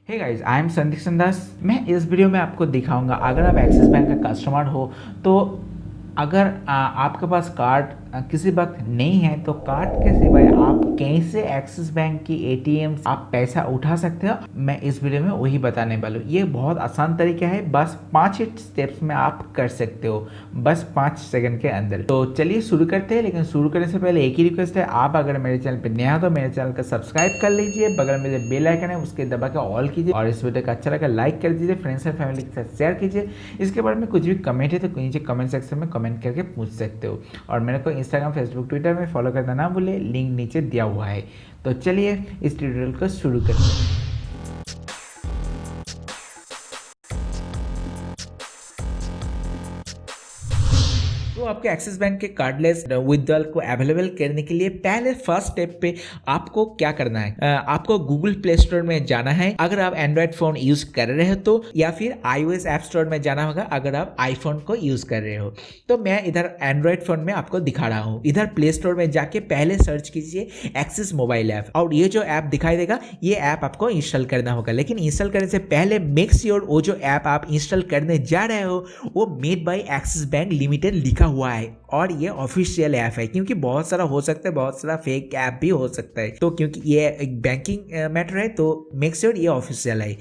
Hey guys, I am Sandeep Sandas. मैं इस video में आपको दिखाऊंगा, अगर आप एक्सिस बैंक का कस्टमर हो तो अगर आपके पास कार्ड किसी वक्त नहीं है तो कार्ड के सिवाय आप कैसे एक्सिस बैंक की एटीएम आप पैसा उठा सकते हो, मैं इस वीडियो में वही बताने वाला हूँ। ये बहुत आसान तरीका है, बस 5 ही स्टेप्स में आप कर सकते हो, बस 5 सेकंड के अंदर। तो चलिए शुरू करते हैं। लेकिन शुरू करने से पहले एक ही रिक्वेस्ट है, आप अगर मेरे चैनल पर नया हो तो मेरे चैनल को सब्सक्राइब कर लीजिए, बगल में जो बेल आइकन है उसके दबा के ऑल कीजिए और इस वीडियो का अच्छा लगा लाइक कर दीजिए, फ्रेंड्स एंड फैमिली के साथ शेयर कीजिए। इसके बारे में कुछ भी कमेंट है तो नीचे कमेंट सेक्शन में कमेंट करके पूछ सकते हो और मेरे को इंस्टाग्राम, फेसबुक, ट्विटर में फॉलो करना ना भूले, लिंक नीचे दिया हुआ है। तो चलिए इस ट्यूटोरियल को शुरू करते हैं। तो आपके एक्सिस बैंक के कार्डलेस विड्रॉल को अवेलेबल करने के लिए पहले फर्स्ट स्टेप पे आपको क्या करना है, आपको गूगल प्ले स्टोर में जाना है अगर आप एंड्रॉयड फोन यूज कर रहे हो तो, या फिर iOS ऐप स्टोर में जाना होगा अगर आप आईफोन को यूज कर रहे हो। तो मैं इधर एंड्रॉयड फोन में आपको दिखा रहा हूँ। इधर प्ले स्टोर में जाके पहले सर्च कीजिए एक्सिस मोबाइल ऐप और ये जो ऐप दिखाई देगा ये ऐप आपको इंस्टॉल करना होगा। लेकिन इंस्टॉल करने से पहले मेक श्योर वो जो ऐप आप इंस्टॉल करने जा रहे हो वो made by Axis bank limited लिखा हुआ है और ये ऑफिशियल ऐप है, क्योंकि बहुत सारा हो सकता है, बहुत सारा फेक ऐप भी हो सकता है। तो क्योंकि ये एक बैंकिंग मैटर है तो मेक श्योर ये ऑफिशियल है।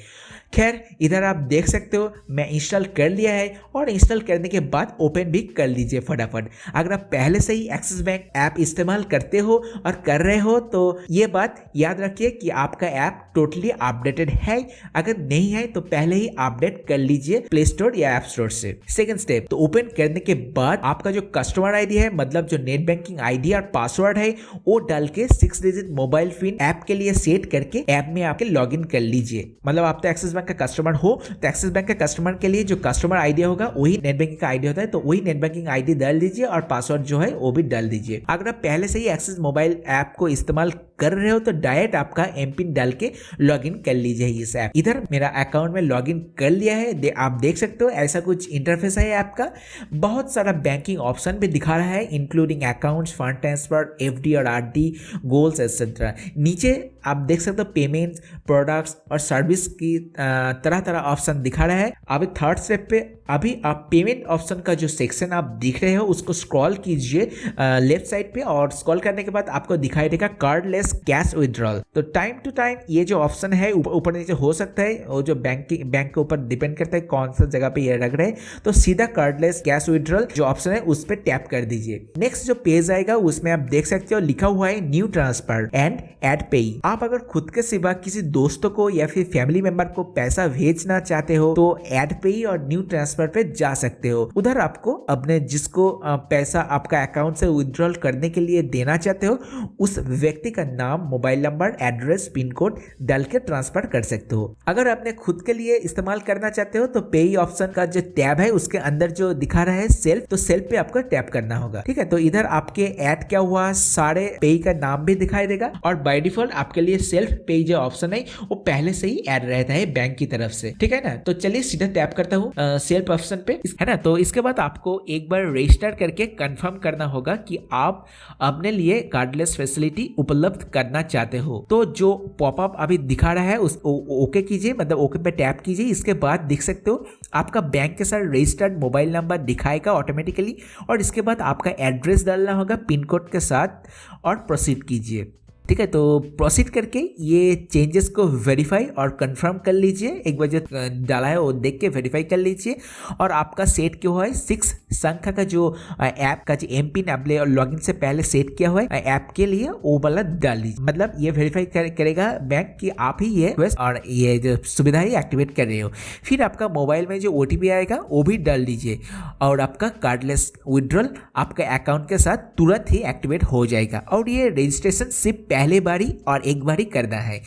खैर इधर आप देख सकते हो मैं इंस्टॉल कर लिया है और इंस्टॉल करने के बाद ओपन भी कर लीजिए फटाफट। अगर आप पहले से ही एक्सिस बैंक ऐप इस्तेमाल करते हो और कर रहे हो तो ये बात याद रखिए कि आपका ऐप टोटली अपडेटेड है। अगर नहीं है तो पहले ही अपडेट कर लीजिए प्ले स्टोर या ऐप स्टोर से। सेकंड स्टेप, तो ओपन करने के बाद आपका जो कस्टमर आईडी है, मतलब जो नेट बैंकिंग आईडी और पासवर्ड है, वो डाल के 6 डिजिट मोबाइल पिन ऐप के लिए सेट करके ऐप में आपके लॉग इन कर लीजिए। मतलब आप तो एक्सिस बैंक का कस्टमर हो तो एक्सिस बैंक के कस्टमर के लिए जो कस्टमर आईडी होगा वही नेट बैंकिंग का आईडी होता है, तो वही नेट बैंकिंग आईडी डाल दीजिए और पासवर्ड जो है वो भी डाल दीजिए। अगर आप पहले से ही एक्सिस मोबाइल ऐप को इस्तेमाल कर रहे हो तो डायरेक्ट आपका एम पिन डाल के लॉगिन कर लीजिए इस ऐप। इधर मेरा अकाउंट में लॉगिन कर लिया है, आप देख सकते हो ऐसा कुछ इंटरफेस है ऐप का। बहुत सारा बैंकिंग ऑप्शन भी दिखा रहा है, including accounts, fund transfer, FD और आरडी, गोल्स एक्सेट्रा। नीचे आप देख सकते हो पेमेंट्स, प्रोडक्ट्स और सर्विस की तरह तरह ऑप्शन दिखा रहा है। अभी थर्ड स्टेप पे अभी आप पेमेंट ऑप्शन का जो सेक्शन आप दिख रहे हो उसको स्क्रॉल कीजिए लेफ्ट साइड पे और स्क्रॉल करने के बाद आपको दिखाई देगा कार्डलेस कैश विड्रॉल। तो टाइम टू टाइम ये जो ऑप्शन है ऊपर नीचे हो सकता है, वो जो बैंक के ऊपर डिपेंड करता है कौन सा जगह पे ये रख रहे हैं। तो सीधा कार्डलेस कैश विड्रॉल जो ऑप्शन है उस पर टैप कर दीजिए। नेक्स्ट जो पेज आएगा उसमें आप देख सकते हो लिखा हुआ है न्यू ट्रांसफर एंड एड पे। आप अगर खुद के सिवा किसी दोस्तों को या फिर फैमिली मेंबर को पैसा भेजना चाहते हो तो एड पे और न्यू ट्रांसफर पे जा सकते हो। उधर आपको अपने जिसको पैसा आपका अकाउंट से विड्रॉल करने के लिए देना चाहते हो उस व्यक्ति का नाम, mobile number, address, pin code डाल के ट्रांसफर कर सकते हो। अगर आपने खुद के लिए इस्तेमाल करना चाहते हो तो पे ऑप्शन का जो टैब है उसके अंदर जो दिखा रहा है सेल्फ, तो सेल्फ पे आपको टैप करना होगा। ठीक है, तो इधर आपके ऐड क्या हुआ, सारे पे का नाम भी दिखाई देगा और बाय डिफॉल्ट आपके लिए सेल्फ पे जो ऑप्शन है वो पहले से ही ऐड रहता है बैंक की तरफ से। ठीक है ना, तो चलिए सीधा टैप करता हूँ सेल्फ ऑप्शन पे, है ना। तो इसके बाद आपको एक बार रजिस्टर करके कंफर्म करना होगा कि आप अपने लिए कार्डलेस फैसिलिटी उपलब्ध करना चाहते हो। तो जो पॉपअप अभी दिखा रहा है उस ओके कीजिए, मतलब ओके पे टैप कीजिए। इसके बाद देख सकते हो आपका बैंक के साथ रजिस्टर्ड मोबाइल नंबर दिखाएगा ऑटोमेटिकली और इसके बाद आपका एड्रेस डालना होगा पिन कोड के साथ और प्रोसीड कीजिए। ठीक है, तो प्रोसीड करके ये चेंजेस को वेरीफाई और कंफर्म कर लीजिए। एक बार जो डाला है वो देख के वेरीफाई कर लीजिए और आपका सेट क्यों हुआ है 6 संख्या का जो ऐप का जो एम पिन आपने लॉगिन से पहले सेट किया हुआ है ऐप के लिए वो वाला डाल लीजिए। मतलब ये वेरीफाई करेगा बैंक कि आप ही ये और ये जो सुविधा है एक्टिवेट कर रहे हो। फिर आपका मोबाइल में जो OTP आएगा वो भी डाल दीजिए और आपका कार्डलेस विड्रॉल आपका अकाउंट के साथ तुरंत ही एक्टिवेट हो जाएगा। और ये रजिस्ट्रेशन सिर्फ पहले बारी और एक बारी करना है।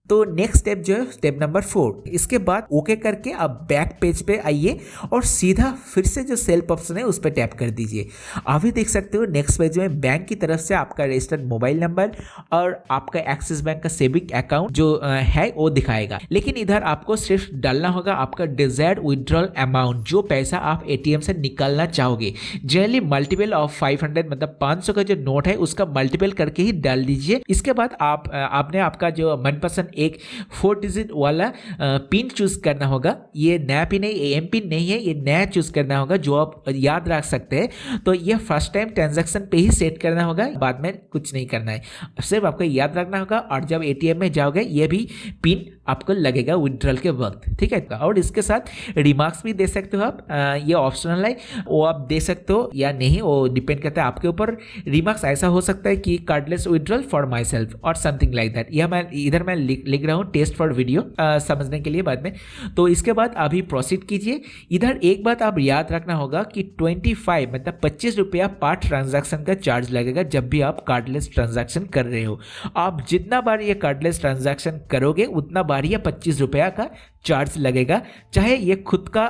तो नेक्स्ट स्टेप जो है स्टेप नंबर 4। इसके बाद ओके करके आप बैक पेज पे आइए और सीधा फिर से जो सेल्फ ऑप्शन है उस पर टैप कर दीजिए। अभी देख सकते हो नेक्स्ट पेज में बैंक की तरफ से आपका रजिस्टर्ड मोबाइल नंबर और आपका एक्सिस बैंक का सेविंग अकाउंट जो है वो दिखाएगा। लेकिन इधर आपको सिर्फ डालना होगा आपका डिजायर्ड विड्रॉल अमाउंट, जो पैसा आप एटीएम से निकालना चाहोगे। जनरली मल्टीपल ऑफ 500 मतलब 500 का जो नोट है उसका मल्टीपल करके ही डाल दीजिए। इसके बाद आपने आपका जो मनपसंद एक 4 डिजिट वाला पिन चूज करना होगा। ये नया पिन है, ये एम पिन नहीं है, ये नया चूज करना होगा जो आप याद रख सकते हैं। तो ये फर्स्ट टाइम ट्रांजैक्शन पे ही सेट करना होगा, बाद में कुछ नहीं करना है, सिर्फ आपको याद रखना होगा। और जब एटीएम में जाओगे ये भी पिन आपको लगेगा विड्रॉल के वक्त, ठीक है। और इसके साथ रिमार्क्स भी दे सकते हो आप, ये ऑप्शनल है, वो आप दे सकते हो या नहीं, वो डिपेंड करता है आपके ऊपर। रिमार्क्स ऐसा हो सकता है कि cardless withdrawal for my self और समथिंग लाइक दैट। यह मैं इधर लिख रहा हूँ टेस्ट फॉर वीडियो समझने के लिए बाद में। तो इसके बाद अभी प्रोसीड कीजिए। इधर एक बात आप याद रखना होगा कि 25 मतलब 25 रुपया पर ट्रांजैक्शन का चार्ज लगेगा जब भी आप कार्डलेस ट्रांजैक्शन कर रहे हो। आप जितना बार ये कार्डलेस ट्रांजैक्शन करोगे उतना बार ये 25 रुपया का चार्ज लगेगा, चाहे ये खुद का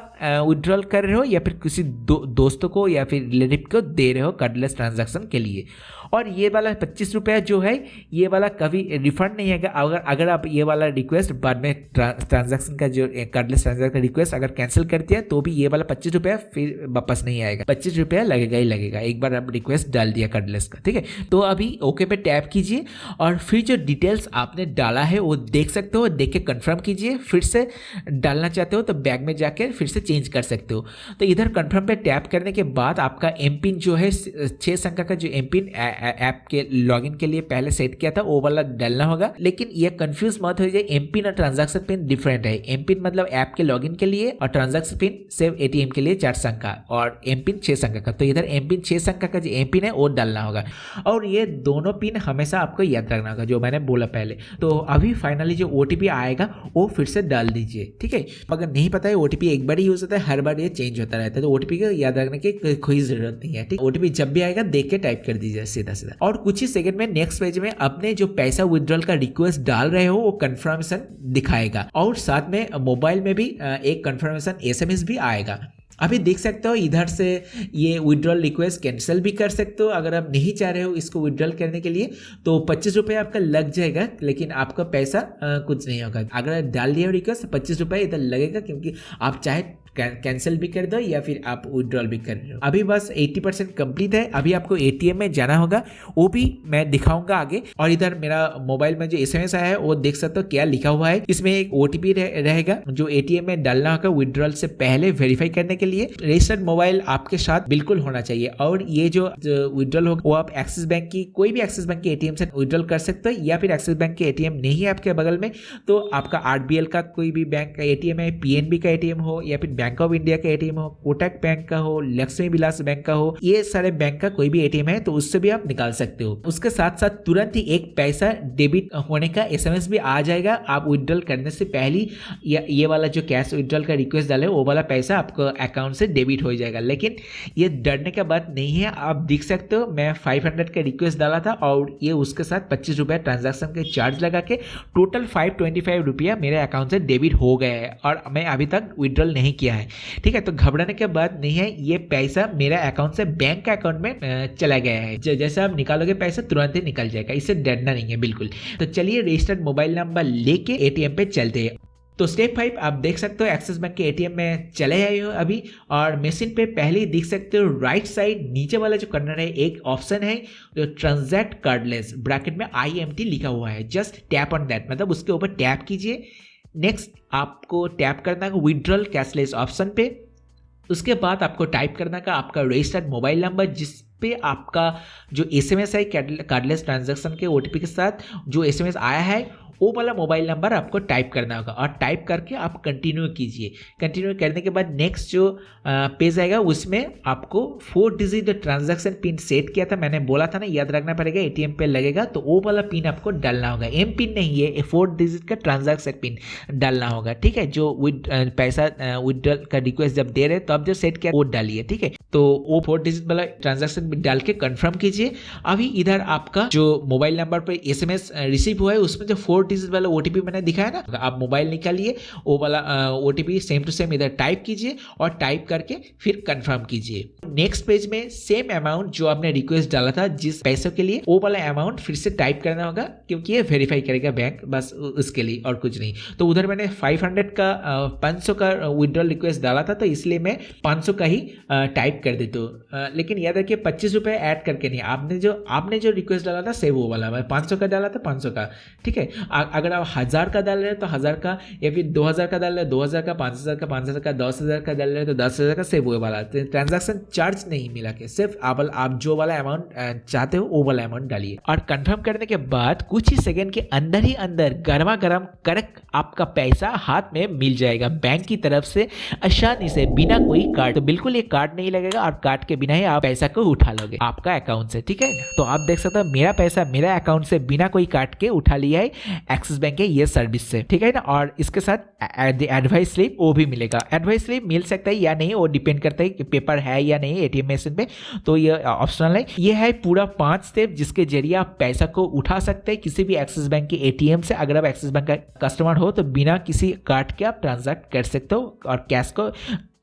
विड्रॉल कर रहे हो या फिर किसी दोस्तों को या फिर रिलेटिव को दे रहे हो कार्डलेस ट्रांजैक्शन के लिए। और ये वाला 25 रुपया जो है ये वाला कभी रिफंड नहीं है। अगर आप ये वाला रिक्वेस्ट बाद में ट्रांजैक्शन का जो कार्डलेस ट्रांजैक्शन का रिक्वेस्ट अगर कैंसिल कर दिया तो भी ये वाला 25 रुपया फिर वापस नहीं आएगा, 25 रुपया लगेगा ही लगेगा एक बार आप रिक्वेस्ट डाल दिया कार्डलेस का, ठीक है। तो अभी ओके पे टैप कीजिए और फिर जो डिटेल्स आपने डाला है वो देख सकते हो, देख के कन्फर्म कीजिए। फिर से डालना चाहते हो तो बैग में जाकर फिर से चेंज कर सकते हो। तो इधर कन्फर्म पे टैप करने के बाद आपका एम पिन जो है 6 संख्या का जो एम पिन ऐप के लॉगिन के लिए पहले सेट किया था वो वाला डालना होगा। लेकिन ये कंफ्यूज मत हो जाए, एम पिन और ट्रांजैक्शन पिन डिफरेंट है। एम पिन मतलब ऐप के लॉगिन के लिए और ट्रांजैक्शन पिन सिर्फ एटीएम के लिए 4 संख्या और एम पिन 6 संख्या का। तो इधर एम पिन 6 संख्या का जो एम पिन है वो डालना होगा और ये दोनों पिन हमेशा आपको याद रखना होगा जो मैंने बोला पहले। तो अभी फाइनली जो ओटीपी आएगा वो फिर से डाल दीजिए, ठीक है। अगर नहीं पता है ओटीपी एक बार ही यूज होता है, हर बार ये चेंज होता रहता है, तो ओटीपी को याद रखने की कोई जरूरत नहीं है, ठीक। ओटीपी जब भी आएगा देख के टाइप कर दीजिए सीधा सीधा। और कुछ ही सेकंड में नेक्स्ट पेज में अपने जो पैसा विड्रॉल का रिक्वेस्ट डाल रहे हो वो कंफर्मेशन दिखाएगा और साथ में मोबाइल में भी एक कंफर्मेशन एसएमएस भी आएगा। अभी देख सकते हो इधर से ये विड्रॉल रिक्वेस्ट कैंसिल भी कर सकते हो अगर आप नहीं चाह रहे हो इसको विड्रॉल करने के लिए। तो 25 रुपये आपका लग जाएगा लेकिन आपका पैसा कुछ नहीं होगा। अगर डाल दिया रिक्वेस्ट 25 रुपये इधर लगेगा क्योंकि आप चाहे कैंसिल भी कर दो या फिर आप विड्रॉल भी कर रहे हो। अभी बस 80% कंप्लीट है। अभी आपको एटीएम में जाना होगा, वो भी मैं दिखाऊंगा आगे। और इधर मेरा मोबाइल में जो एसएमएस आया है वो देख सकते हो क्या लिखा हुआ है। इसमें एक ओटीपी रहेगा जो एटीएम में डालना होगा विड्रॉल से पहले वेरीफाई करने के लिए। रजिस्टर्ड मोबाइल आपके साथ बिल्कुल होना चाहिए। और ये जो विड्रॉल होगा वो आप एक्सिस बैंक की कोई भी एक्सिस बैंक के एटीएम से विड्रॉल कर सकते हो या फिर एक्सिस बैंक के एटीएम नहीं है आपके बगल में तो आपका आरबीएल का कोई भी बैंक का एटीएम है, पीएनबी का एटीएम हो या फिर बैंक ऑफ इंडिया का एटीएम हो, कोटक बैंक का हो, लक्ष्मी विलास बैंक का हो, ये सारे बैंक का कोई भी एटीएम है तो उससे भी आप निकाल सकते हो। उसके साथ साथ तुरंत ही एक पैसा डेबिट होने का एसएमएस भी आ जाएगा। आप विड्रॉल करने से पहले ये वाला जो कैश विड्रॉल का रिक्वेस्ट डाले वो वाला पैसा आपको अकाउंट से डेबिट हो जाएगा। लेकिन ये डरने का बात नहीं है, आप देख सकते हो मैं 500 का रिक्वेस्ट डाला था और ये उसके साथ 25 रुपया ट्रांजैक्शन के चार्ज लगा के टोटल 525 रुपया मेरे अकाउंट से डेबिट हो गया है और मैं अभी तक विड्रॉल नहीं किया है, ठीक है। तो घबराने के बाद नहीं है, ये पैसा मेरा अकाउंट से बैंक के अकाउंट में चला गया है। जैसे आप निकालोगे पैसा तुरंत ही निकल जाएगा, इससे डरना नहीं है बिल्कुल। तो चलिए रजिस्टर्ड मोबाइल नंबर लेके एटीएम पे चलते हैं। तो स्टेप 5 आप देख सकते हो एक्सिस बैंक के एटीएम में चले आए हो अभी और मशीन पे पहले ही देख सकते हो राइट साइड नीचे वाला जो कॉर्नर है एक ऑप्शन है जो ट्रांजैक्ट कार्डलेस ब्रैकेट में IMT लिखा हुआ है। जस्ट टैप ऑन दैट, मतलब उसके ऊपर टैप कीजिए। नेक्स्ट आपको टैप करना है विड्रॉल कैशलेस ऑप्शन पे। उसके बाद आपको टाइप करना का आपका रजिस्टर्ड मोबाइल नंबर जिस पे आपका जो एसएमएस है कार्डलेस ट्रांजैक्शन के ओटीपी के साथ जो एसएमएस आया है वो वाला मोबाइल नंबर आपको टाइप करना होगा और टाइप करके आप कंटिन्यू कीजिए। कंटिन्यू करने के बाद नेक्स्ट जो पेज आएगा उसमें आपको 4 डिजिट ट्रांजैक्शन पिन सेट किया था, मैंने बोला था ना याद रखना पड़ेगा, एटीएम पे लगेगा तो वो वाला पिन आपको डालना होगा। एम पिन नहीं है, 4 डिजिट का ट्रांजैक्शन पिन डालना होगा, ठीक है। जो पैसा विड्रॉल का रिक्वेस्ट जब दे रहे तो आप जो सेट किया वो डालिए, ठीक है। तो वो 4 डिजिट वाला ट्रांजैक्शन पिन डाल के कन्फर्म कीजिए। अभी इधर आपका जो मोबाइल नंबर पर एसएमएस रिसीव हुआ है उसमें जो 4 डिजिट वाला ओटीपी मैंने दिखाया ना, आप मोबाइल निकालिए वो वाला ओटीपी सेम टू सेम इधर टाइप कीजिए और टाइप करके फिर कंफर्म कीजिए। नेक्स्ट पेज में सेम अमाउंट जो आपने रिक्वेस्ट डाला था जिस पैसों के लिए वो वाला अमाउंट फिर से टाइप करना होगा क्योंकि ये वेरीफाई करेगा बैंक, बस उसके लिए और कुछ नहीं। तो उधर मैंने 500 का 500 का विड्रॉल रिक्वेस्ट डाला था तो इसलिए मैं 500 का ही टाइप कर देता हूँ। लेकिन याद रखिए 25 रुपये ऐड करके नहीं, आपने जो रिक्वेस्ट डाला था सेम वो वाला, मैं 500 का डाला था 500 का, ठीक है। अगर आप 1000 का डाल रहे हैं तो 1000 का, या फिर 2000 का डाल रहे हैं 2000 का, 5000 का 5000 का, 10,000 का डाल रहे हैं तो 10,000 का, सिर्फ वो वाला ट्रांजैक्शन चार्ज नहीं मिला के, सिर्फ आप जो वाला अमाउंट चाहते हो वो वाला अमाउंट डालिए। और कंफर्म करने के बाद कुछ ही सेकंड के अंदर ही अंदर गर्मा गर्म कड़क आपका पैसा हाथ में मिल जाएगा बैंक की तरफ से, आसानी से, बिना कोई कार्ड। तो बिल्कुल ये कार्ड नहीं लगेगा और कार्ड के बिना ही आप पैसा को उठा लोगे आपका अकाउंट से, ठीक है। तो आप देख सकते हो मेरा पैसा मेरा अकाउंट से बिना कोई काट के उठा लिया है एक्सिस बैंक के ये सर्विस से, ठीक है ना। और इसके साथ एडवाइस स्लिप वो भी मिलेगा। एडवाइस स्लिप मिल सकता है या नहीं वो डिपेंड करता है कि पेपर है या नहीं एटीएम मशीन पे, तो ये ऑप्शनल है। ये है पूरा 5 स्टेप जिसके जरिए आप पैसा को उठा सकते हैं किसी भी एक्सिस बैंक के एटीएम से। अगर आप एक्सिस बैंक का कस्टमर हो तो बिना किसी कार्ड के आप ट्रांजैक्ट कर सकते हो और कैश को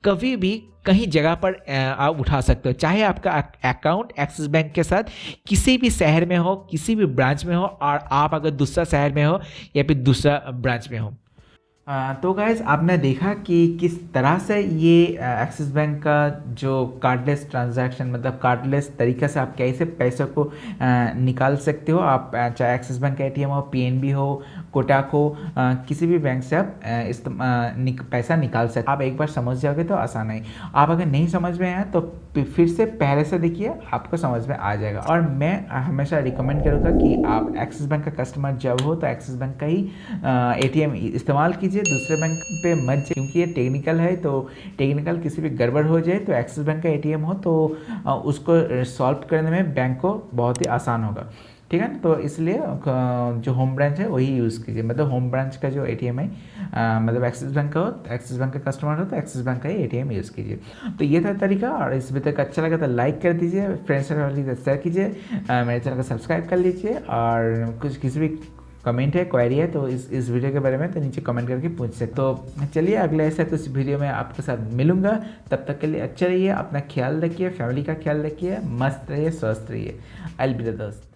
कभी भी कहीं जगह पर आप उठा सकते हो, चाहे आपका अकाउंट एक्सिस बैंक के साथ किसी भी शहर में हो, किसी भी ब्रांच में हो, और आप अगर दूसरा शहर में हो या फिर दूसरा ब्रांच में हो। तो गाइस आपने देखा कि किस तरह से ये एक्सिस बैंक का जो कार्डलेस ट्रांजैक्शन, मतलब कार्डलेस तरीके से आप कैसे पैसों को निकाल सकते हो। आप चाहे एक्सिस बैंक का एटीएम हो, पीएनबी हो, कोटक हो, किसी भी बैंक से आप पैसा निकाल सकते। आप एक बार समझ जाओगे तो आसान है। आप अगर नहीं समझ में आया तो फिर से पहले से देखिए, आपको समझ में आ जाएगा। और मैं हमेशा रिकमेंड करूँगा कि आप एक्सिस बैंक का कस्टमर जब हो तो एक्सिस बैंक का ही एटीएम इस्तेमाल कीजिए, दूसरे बैंक पे मत जाइए, क्योंकि ये टेक्निकल है। तो टेक्निकल किसी भी गड़बड़ हो जाए तो एक्सिस बैंक का एटीएम हो तो उसको सॉल्व करने में बैंक को बहुत ही आसान होगा, ठीक है। तो इसलिए जो होम ब्रांच है वही यूज़ कीजिए, मतलब होम ब्रांच का जो एटीएम है, मतलब एक्सिस बैंक का हो, एक्सिस बैंक का कस्टमर हो तो एक्सिस बैंक का ही एटीएम यूज़ कीजिए। तो ये था तरीका। और इस वीडियो का अच्छा लगा तो लाइक कर दीजिए, फ्रेंड्स एंड फैमिली के साथ शेयर कीजिए, मेरे चैनल को सब्सक्राइब कर लीजिए। और कुछ किसी भी कमेंट है, क्वेरी है तो इस वीडियो के बारे में तो नीचे कमेंट करके पूछ सकते। तो चलिए अगले ऐसे कुछ वीडियो में आपके साथ मिलूंगा। तब तक के लिए अच्छे रहिए, अपना ख्याल रखिए, फैमिली का ख्याल रखिए, मस्त रहिए, स्वस्थ रहिए। अलविदा दोस्त।